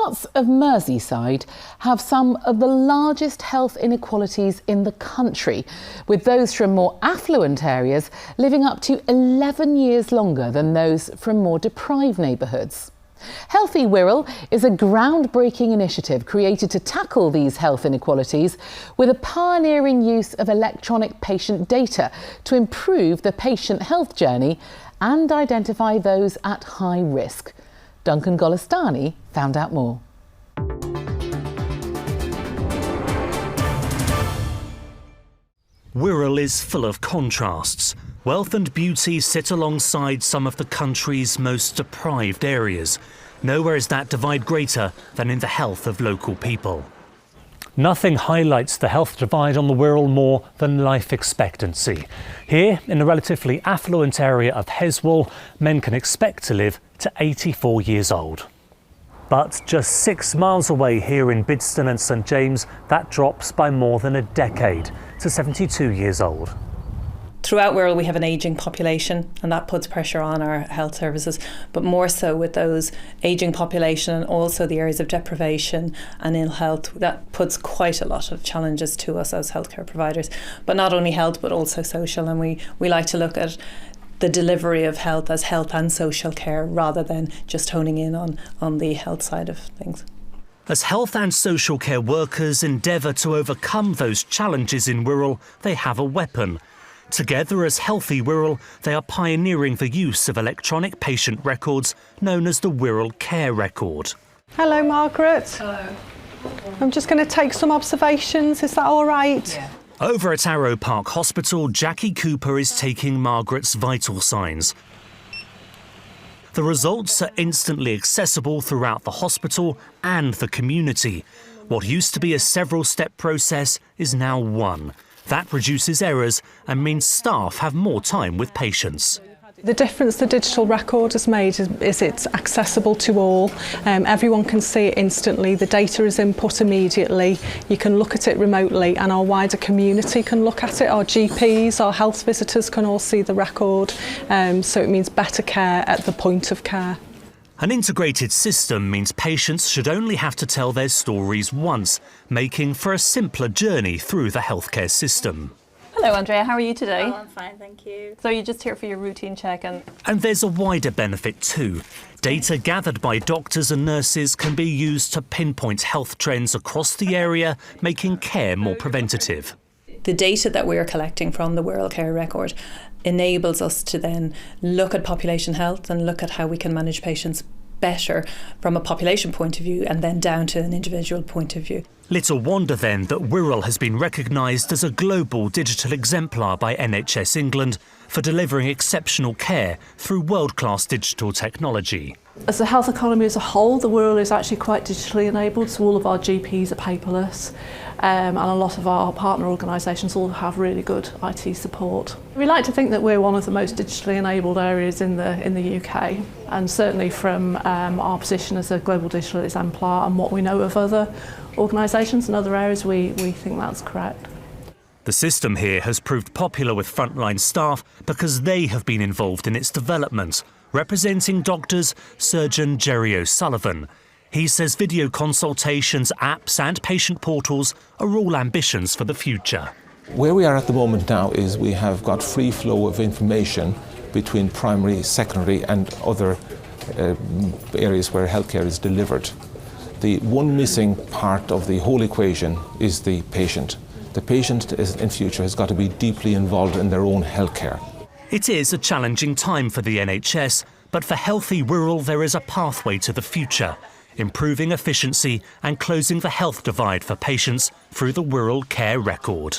Parts of Merseyside have some of the largest health inequalities in the country, with those from more affluent areas living up to 11 years longer than those from more deprived neighbourhoods. Healthy Wirral is a groundbreaking initiative created to tackle these health inequalities with a pioneering use of electronic patient data to improve the patient health journey and identify those at high risk. Duncan Golestani found out more. Wirral is full of contrasts. Wealth and beauty sit alongside some of the country's most deprived areas. Nowhere is that divide greater than in the health of local people. Nothing highlights the health divide on the Wirral more than life expectancy. Here, in a relatively affluent area of Heswall, men can expect to live to 84 years old. But just 6 miles away here in Bidston and St James, that drops by more than a decade to 72 years old. Throughout Wirral we have an ageing population, and that puts pressure on our health services, but more so with those ageing population and also the areas of deprivation and ill health. That puts quite a lot of challenges to us as healthcare providers, but not only health but also social, and we like to look at the delivery of health as health and social care rather than just honing in on the health side of things. As health and social care workers endeavour to overcome those challenges in Wirral, they have a weapon. Together as Healthy Wirral, they are pioneering the use of electronic patient records known as the Wirral Care Record. Hello, Margaret. Hello. I'm just going to take some observations. Is that all right? Yeah. Over at Arrow Park Hospital, Jackie Cooper is taking Margaret's vital signs. The results are instantly accessible throughout the hospital and the community. What used to be a several-step process is now one. That reduces errors and means staff have more time with patients. The difference the digital record has made is it's accessible to all. Everyone can see it instantly. The data is input immediately. You can look at it remotely, and our wider community can look at it. Our GPs, our health visitors can all see the record. So it means better care at the point of care. An integrated system means patients should only have to tell their stories once, making for a simpler journey through the healthcare system. Hello Andrea, how are you today? Oh, I'm fine, thank you. So you're just here for your routine check and there's a wider benefit too. Data gathered by doctors and nurses can be used to pinpoint health trends across the area, making care more preventative. The data that we're collecting from the Wirral Care Record enables us to then look at population health and look at how we can manage patients better from a population point of view and then down to an individual point of view. Little wonder then that Wirral has been recognised as a Global Digital Exemplar by NHS England for delivering exceptional care through world-class digital technology. As a health economy as a whole, the Wirral is actually quite digitally enabled, so all of our GPs are paperless, and a lot of our partner organisations all have really good IT support. We like to think that we're one of the most digitally enabled areas in the UK, and certainly from our position as a Global Digital Exemplar and what we know of other organisations and other areas, we think that's correct. The system here has proved popular with frontline staff because they have been involved in its development. Representing doctors, surgeon Jerry O'Sullivan. He says video consultations, apps and patient portals are all ambitions for the future. Where we are at the moment now is we have got free flow of information between primary, secondary and other areas where healthcare is delivered. The one missing part of the whole equation is the patient. The patient in future has got to be deeply involved in their own healthcare. It is a challenging time for the NHS, but for Healthy Wirral there is a pathway to the future, improving efficiency and closing the health divide for patients through the Wirral Care Record.